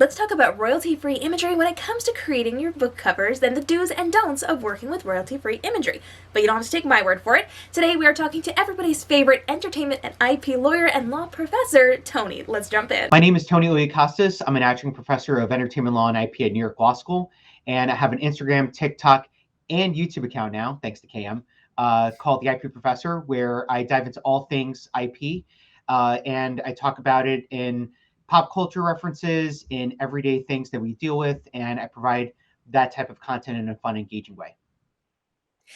Let's talk about royalty-free imagery when it comes to creating your book covers and the do's and don'ts of working with royalty-free imagery. But you don't have to take my word for it. Today we are talking to everybody's favorite entertainment and IP lawyer and law professor, Tony. Let's jump in. My name is Tony Leocastis. I'm an adjunct professor of entertainment law and IP at New York Law School, and I have an Instagram, TikTok, and YouTube account now, thanks to KM, called The IP Professor, where I dive into all things IP, and I talk about it in pop culture references, in everyday things that we deal with, and I provide that type of content in a fun, engaging way.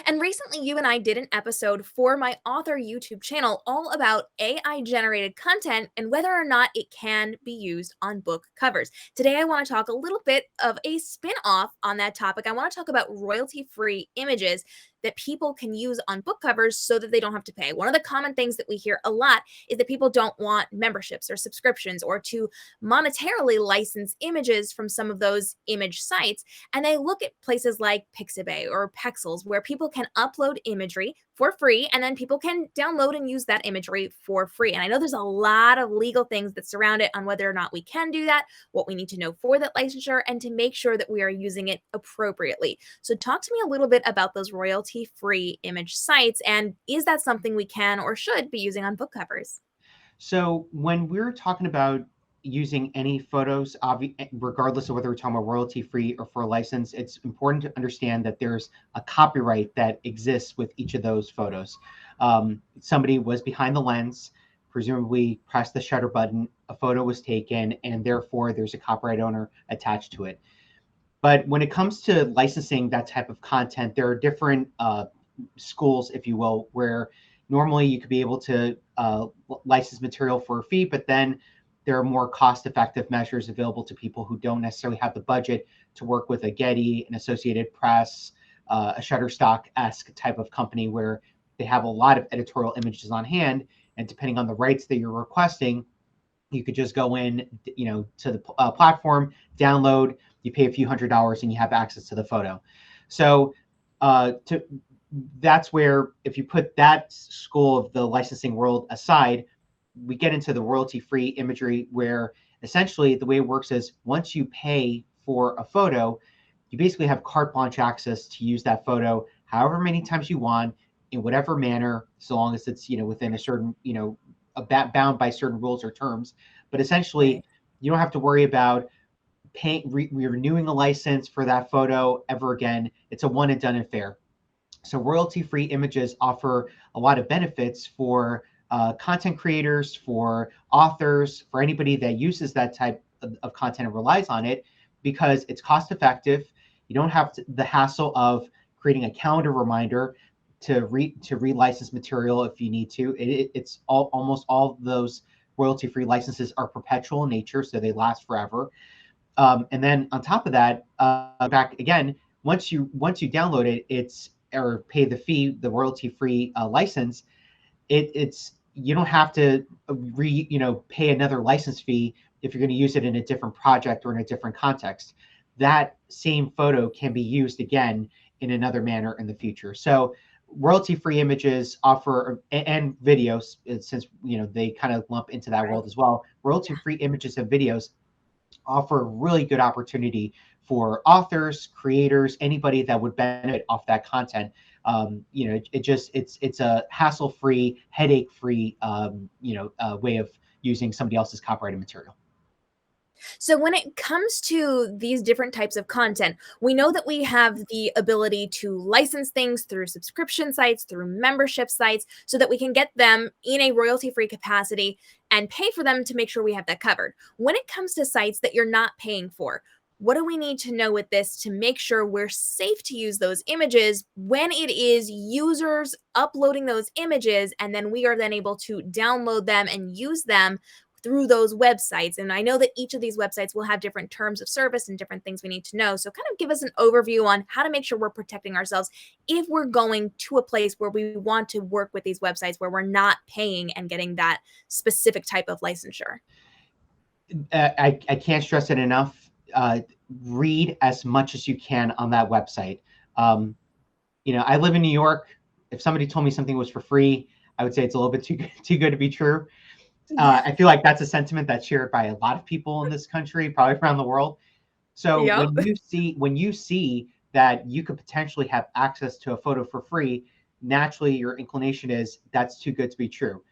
And recently, you and I did an episode for my author YouTube channel all about AI generated content and whether or not it can be used on book covers. Today, I want to talk a little bit of a spin off on that topic. I want to talk about royalty free images that people can use on book covers so that they don't have to pay. One of the common things that we hear a lot is that people don't want memberships or subscriptions or to monetarily license images from some of those image sites. And they look at places like Pixabay or Pexels where people can upload imagery for free and then people can download and use that imagery for free. And I know there's a lot of legal things that surround it on whether or not we can do that, what we need to know for that licensure, and to make sure that we are using it appropriately. So talk to me a little bit about those royalty-free image sites, and is that something we can or should be using on book covers? So when we're talking about using any photos, regardless of whether we're talking about royalty-free or for a license, it's important to understand that there's a copyright that exists with each of those photos. Somebody was behind the lens, presumably pressed the shutter button, a photo was taken, and therefore there's a copyright owner attached to it. But when it comes to licensing that type of content, there are different schools, if you will, where normally you could be able to license material for a fee, but then there are more cost-effective measures available to people who don't necessarily have the budget to work with a Getty, an Associated Press, a Shutterstock-esque type of company where they have a lot of editorial images on hand, and depending on the rights that you're requesting, you could just go in, to the platform, download, you pay a few $100s, and you have access to the photo. So that's where, if you put that school of the licensing world aside, we get into the royalty-free imagery, where essentially the way it works is once you pay for a photo, you basically have carte blanche access to use that photo however many times you want, in whatever manner, so long as it's within a certain bound by certain rules or terms. But essentially, you don't have to worry about renewing a license for that photo ever again. It's a one and done affair. So royalty-free images offer a lot of benefits for content creators, for authors, for anybody that uses that type of content and relies on it, because it's cost effective. You don't have the hassle of creating a calendar reminder to relicense material if you need to. It's almost all those royalty-free licenses are perpetual in nature, so they last forever. And then on top of that, back again, once you download it, or pay the fee, the royalty-free license, you don't have to pay another license fee if you're going to use it in a different project or in a different context. That same photo can be used again in another manner in the future. So royalty-free images offer, and videos, since they kind of lump into that world as well, royalty-free images and videos offer a really good opportunity for authors, creators, anybody that would benefit off that content. It's a hassle-free, headache-free, way of using somebody else's copyrighted material. So when it comes to these different types of content, we know that we have the ability to license things through subscription sites, through membership sites, so that we can get them in a royalty-free capacity and pay for them to make sure we have that covered. When it comes to sites that you're not paying for, what do we need to know with this to make sure we're safe to use those images when it is users uploading those images and then we are then able to download them and use them through those websites? And I know that each of these websites will have different terms of service and different things we need to know. So kind of give us an overview on how to make sure we're protecting ourselves if we're going to a place where we want to work with these websites where we're not paying and getting that specific type of licensure. I can't stress it enough. Read as much as you can on that website. I live in New York. If somebody told me something was for free, I would say it's a little bit too good to be true. Yeah. I feel like that's a sentiment that's shared by a lot of people in this country, probably around the world. So Yep. when you see that you could potentially have access to a photo for free, naturally your inclination is that's too good to be true.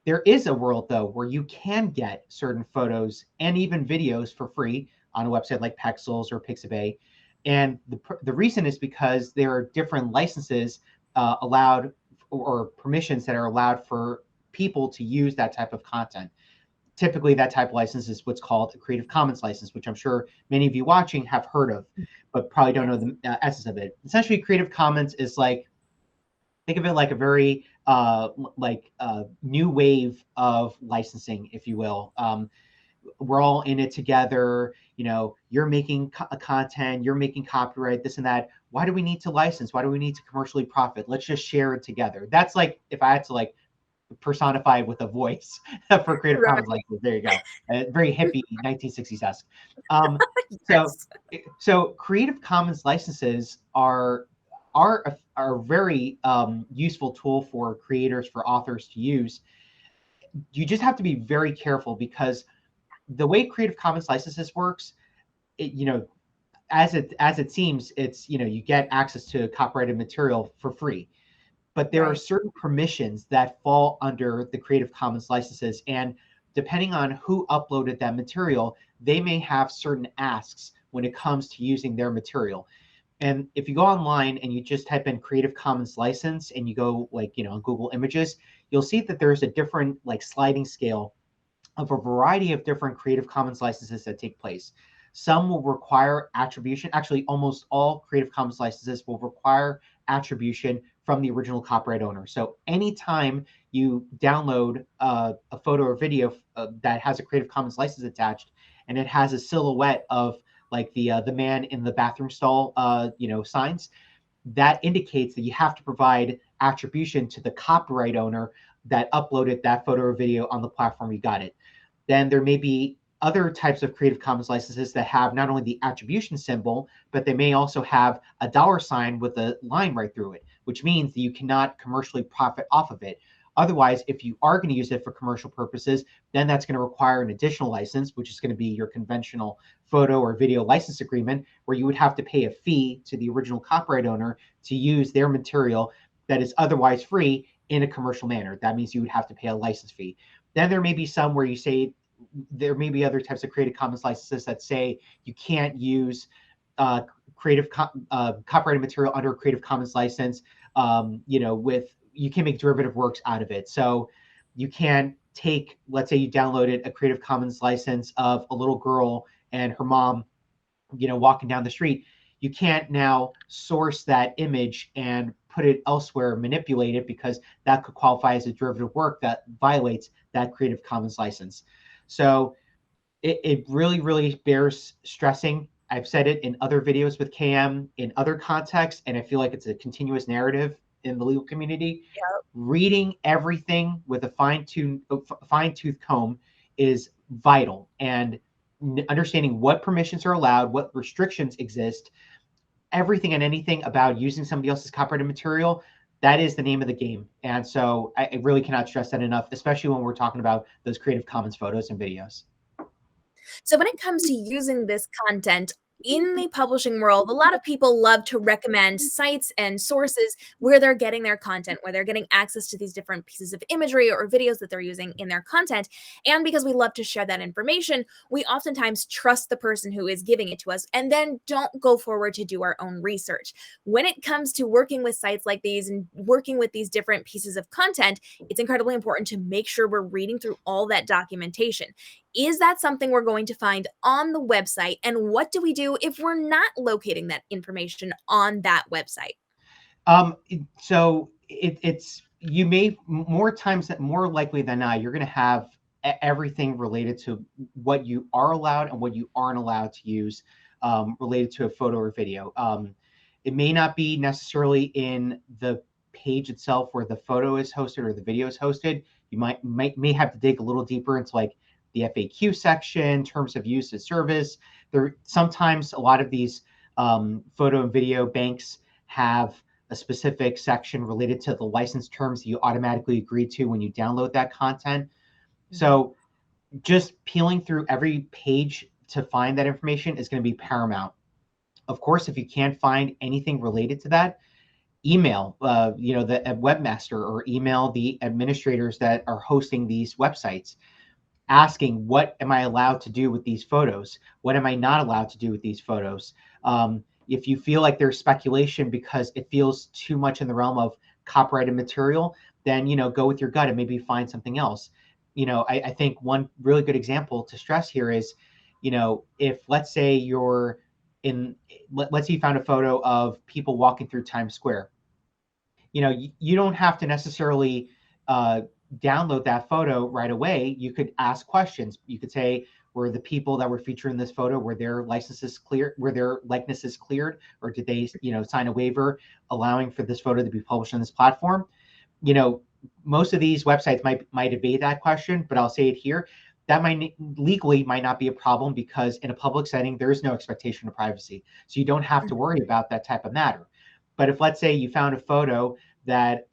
There is a world though where you can get certain photos and even videos for free on a website like Pexels or Pixabay, and the reason is because there are different licenses allowed or permissions that are allowed for people to use that type of content. Typically, that type of license is what's called a Creative Commons license, which I'm sure many of you watching have heard of, but probably don't know Yes. the essence of it. Essentially, Creative Commons is like, think of it like a very new wave of licensing, if you will. We're all in it together. You know, you're making content, you're making copyright, this and that. Why do we need to license? Why do we need to commercially profit? Let's just share it together. That's like if I had to like personify with a voice for Creative Right. Commons license. There you go. Very hippie 1960s esque. Um, so Yes. so Creative Commons licenses are a very useful tool for creators, for authors to use. You just have to be very careful because the way Creative Commons licenses works, you know, as it seems, it's, you know, you get access to copyrighted material for free, but there are Right. certain permissions that fall under the Creative Commons licenses. And depending on who uploaded that material, they may have certain asks when it comes to using their material. And if you go online and you just type in Creative Commons license and you go like, you know, on Google Images, you'll see that there's a different like sliding scale of a variety of different Creative Commons licenses that take place. Some will require attribution. Actually, almost all Creative Commons licenses will require attribution from the original copyright owner. So anytime you download a photo or video that has a Creative Commons license attached, and it has a silhouette of like the man in the bathroom stall, signs, that indicates that you have to provide attribution to the copyright owner that uploaded that photo or video on the platform you got it. Then there may be other types of Creative Commons licenses that have not only the attribution symbol, but they may also have a dollar sign with a line right through it, which means that you cannot commercially profit off of it. Otherwise, if you are going to use it for commercial purposes, then that's going to require an additional license, which is going to be your conventional photo or video license agreement, where you would have to pay a fee to the original copyright owner to use their material that is otherwise free in a commercial manner. That means you would have to pay a license fee. Then there may be some where you say there may be other types of Creative Commons licenses that say you can't use uh, copyrighted material under a Creative Commons license. With you can make derivative works out of it. So you can't take, let's say you downloaded a Creative Commons license of a little girl and her mom, walking down the street. You can't now source that image and put it elsewhere, manipulate it, because that could qualify as a derivative work that violates that Creative Commons license. So it really, really bears stressing. I've said it in other videos with KM in other contexts, and I feel like it's a continuous narrative in the legal community. Yep. Reading everything with a fine tooth comb is vital, and understanding what permissions are allowed, what restrictions exist, everything and anything about using somebody else's copyrighted material. That is the name of the game. And so I really cannot stress that enough, especially when we're talking about those Creative Commons photos and videos. So when it comes to using this content in the publishing world, a lot of people love to recommend sites and sources where they're getting their content, where they're getting access to these different pieces of imagery or videos that they're using in their content. And because we love to share that information, we oftentimes trust the person who is giving it to us and then don't go forward to do our own research. When it comes to working with sites like these and working with these different pieces of content, it's incredibly important to make sure we're reading through all that documentation. Is that something we're going to find on the website? And what do we do if we're not locating that information on that website? It's you may more times more likely than not you're going to have everything related to what you are allowed and what you aren't allowed to use related to a photo or video. It may not be necessarily in the page itself where the photo is hosted or the video is hosted. You may have to dig a little deeper into like the FAQ section, terms of use of service. There sometimes a lot of these photo and video banks have a specific section related to the license terms that you automatically agree to when you download that content. Mhm. So just peeling through every page to find that information is going to be paramount. Of course, if you can't find anything related to that, email the webmaster, or email the administrators that are hosting these websites, asking, what am I allowed to do with these photos? What am I not allowed to do with these photos? If you feel like there's speculation because it feels too much in the realm of copyrighted material, then go with your gut and maybe find something else. I think one really good example to stress here is, if let's say you're in, let's say you found a photo of people walking through Times Square. You don't have to necessarily uh, download that photo right away. You could ask questions. You could say, were the people that were featured in this photo, were their licenses cleared, were their likenesses cleared, or did they sign a waiver allowing for this photo to be published on this platform? you know Most of these websites might evade that question, but I'll say it here. That might legally might not be a problem, because in a public setting there is no expectation of privacy, so you don't have to worry about that type of matter. But if, let's say, you found a photo that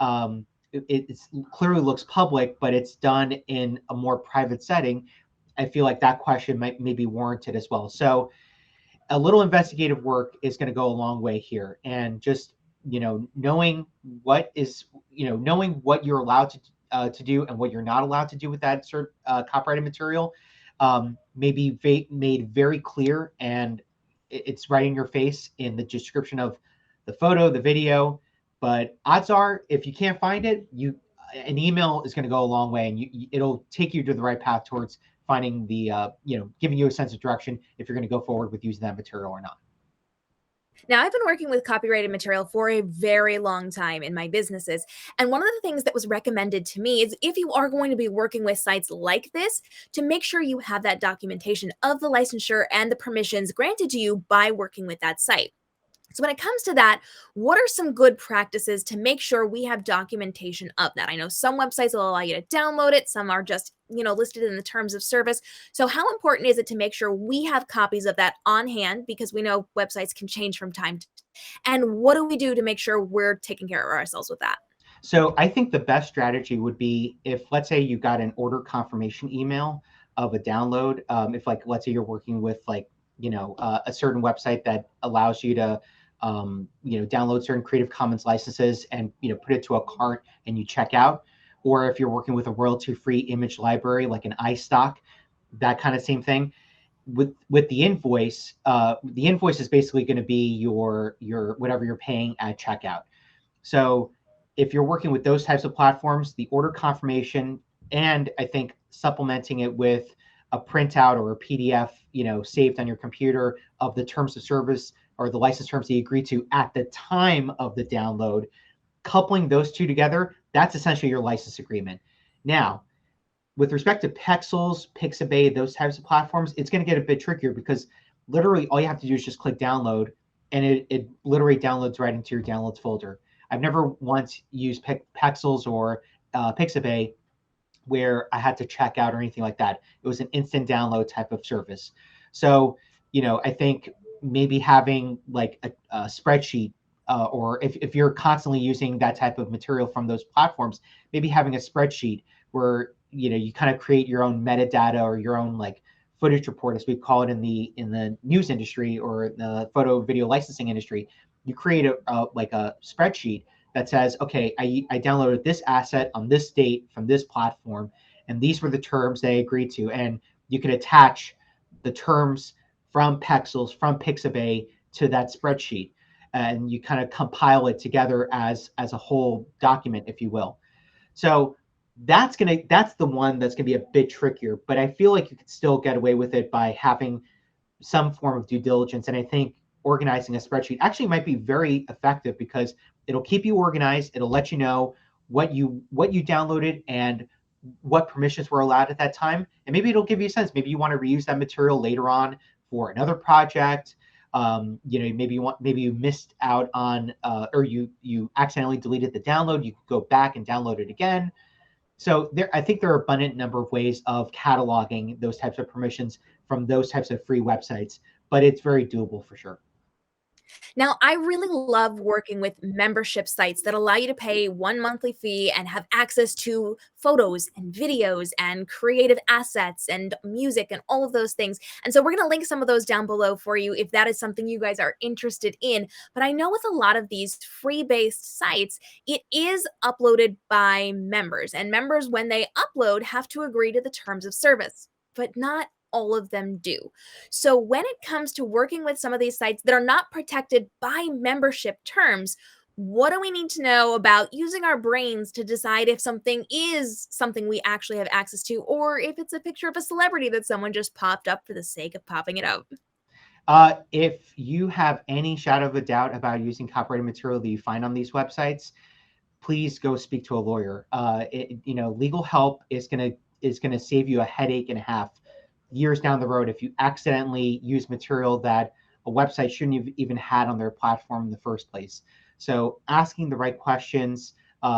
it clearly looks public, but it's done in a more private setting, I feel like that question may be warranted as well. So a little investigative work is going to go a long way here, and just knowing knowing what you're allowed to do and what you're not allowed to do with that copyrighted material, may be made very clear, and it's right in your face in the description of the photo, the video. But odds are, if you can't find it, an email is going to go a long way, and it'll take you to the right path towards finding the giving you a sense of direction if you're going to go forward with using that material or not. Now, I've been working with copyrighted material for a very long time in my businesses. And one of the things that was recommended to me is, if you are going to be working with sites like this, to make sure you have that documentation of the licensure and the permissions granted to you by working with that site. So, when it comes to that, what are some good practices to make sure we have documentation of that? I know some websites will allow you to download it, some are just, listed in the terms of service. So, how important is it to make sure we have copies of that on hand? Because we know websites can change from time to time. And what do we do to make sure we're taking care of ourselves with that? So I think the best strategy would be, if, let's say, you got an order confirmation email of a download. If, like, let's say you're working with, like, a certain website that allows you to download certain Creative Commons licenses and put it to a cart and you check out. Or if you're working with a royalty-free image library like an iStock, that kind of same thing. With the invoice is basically going to be your whatever you're paying at checkout. So if you're working with those types of platforms, the order confirmation, and I think supplementing it with a printout or a PDF, saved on your computer, of the terms of service or the license terms that you agree to at the time of the download, coupling those two together, that's essentially your license agreement. Now, with respect to Pexels, Pixabay, those types of platforms, it's going to get a bit trickier, because literally all you have to do is just click download, and it literally downloads right into your downloads folder. I've never once used Pexels or Pixabay where I had to check out or anything like that. It was an instant download type of service. So, I think maybe having like a spreadsheet, or if you're constantly using that type of material from those platforms, maybe having a spreadsheet where you kind of create your own metadata, or your own, like, footage report, as we call it in the news industry or the photo video licensing industry. You create like a spreadsheet that says, okay, I downloaded this asset on this date from this platform, and these were the terms they agreed to. And you could attach the terms from Pexels, from Pixabay, to that spreadsheet, and you kind of compile it together as a whole document, if you will. So that's the one that's gonna be a bit trickier, but I feel like you could still get away with it by having some form of due diligence. And I think organizing a spreadsheet actually might be very effective, because it'll keep you organized. It'll let you know what you downloaded and what permissions were allowed at that time. And maybe it'll give you a sense. Maybe you want to reuse that material later on for another project. Maybe you missed out on, or you accidentally deleted the download. You could go back and download it again. So I think there are abundant number of ways of cataloging those types of permissions from those types of free websites, but it's very doable for sure. Now, I really love working with membership sites that allow you to pay one monthly fee and have access to photos and videos and creative assets and music and all of those things. And so we're going to link some of those down below for you if that is something you guys are interested in. But I know with a lot of these free based sites, it is uploaded by members, and members, when they upload, have to agree to the terms of service, but not all of them do. So, when it comes to working with some of these sites that are not protected by membership terms, what do we need to know about using our brains to decide if something is something we actually have access to, or if it's a picture of a celebrity that someone just popped up for the sake of popping it up? If you have any shadow of a doubt about using copyrighted material that you find on these websites, please go speak to a lawyer. Legal help is gonna save you a headache and a half years down the road if you accidentally use material that a website shouldn't have even had on their platform in the first place. So asking the right questions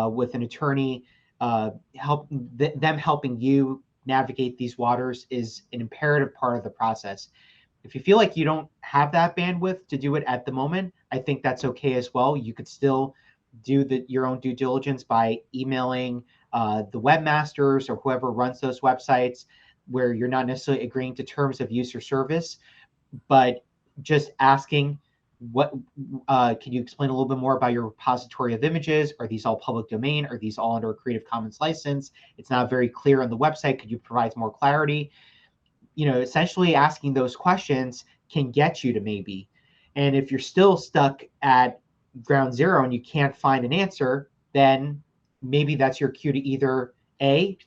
with an attorney, them helping you navigate these waters is an imperative part of the process. If you feel like you don't have that bandwidth to do it at the moment, I think that's okay as well. You could still do your own due diligence by emailing the webmasters or whoever runs those websites where you're not necessarily agreeing to terms of use or service, but just asking what can you explain a little bit more about your repository of images? Are these all public domain? Are these all under a Creative Commons license? It's not very clear on the website. Could you provide more clarity? Essentially asking those questions can get you to maybe. And if you're still stuck at ground zero and you can't find an answer, then maybe that's your cue to either A,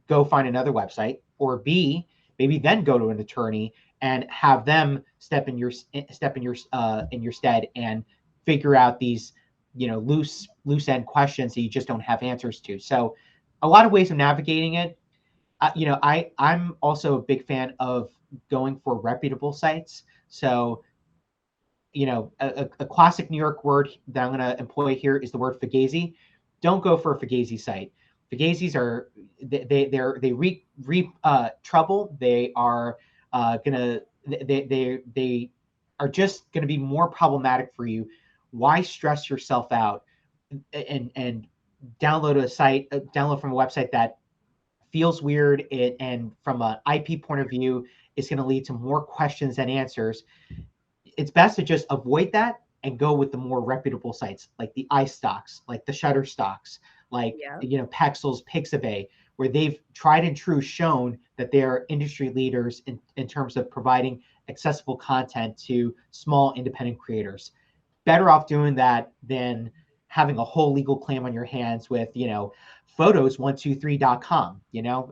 go find another website, or B, maybe then go to an attorney and have them step in your stead and figure out these loose end questions that you just don't have answers to. So a lot of ways of navigating it. I'm also a big fan of going for reputable sites. So, a classic New York word that I'm going to employ here is the word fugazi. Don't go for a fugazi site. Fugazis are they reap trouble. They are gonna they are just going to be more problematic for you. Why stress yourself out and download from a website that feels weird, and from an IP point of view, it's going to lead to more questions than answers. It's best to just avoid that and go with the more reputable sites like the iStocks, like the Shutterstocks, like Yeah. Pexels, Pixabay, where they've tried and true shown that they're industry leaders in terms of providing accessible content to small independent creators. Better off doing that than having a whole legal claim on your hands with photos123.com.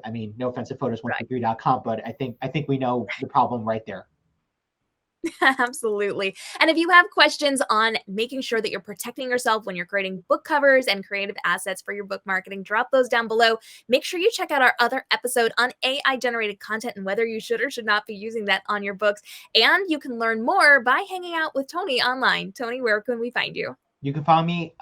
I mean, no offense to photos123.com, but I think we know the problem right there. Absolutely. And if you have questions on making sure that you're protecting yourself when you're creating book covers and creative assets for your book marketing, drop those down below. Make sure you check out our other episode on AI generated content and whether you should or should not be using that on your books. And you can learn more by hanging out with Tony online. Tony, where can we find you? You can find me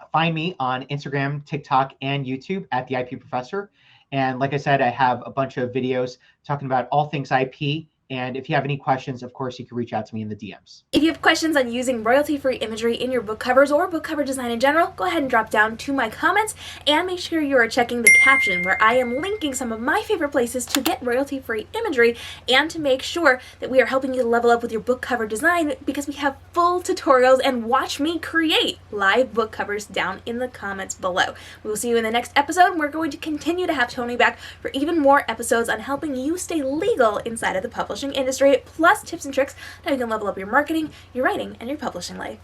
on Instagram, TikTok, and YouTube at the IP Professor. And like I said, I have a bunch of videos talking about all things IP. And if you have any questions, of course, you can reach out to me in the DMs. If you have questions on using royalty-free imagery in your book covers or book cover design in general, go ahead and drop down to my comments, and make sure you are checking the caption where I am linking some of my favorite places to get royalty-free imagery and to make sure that we are helping you level up with your book cover design, because we have full tutorials and watch me create live book covers down in the comments below. We will see you in the next episode, and we're going to continue to have Tony back for even more episodes on helping you stay legal inside of the publishing industry, plus tips and tricks how you can level up your marketing, your writing, and your publishing life.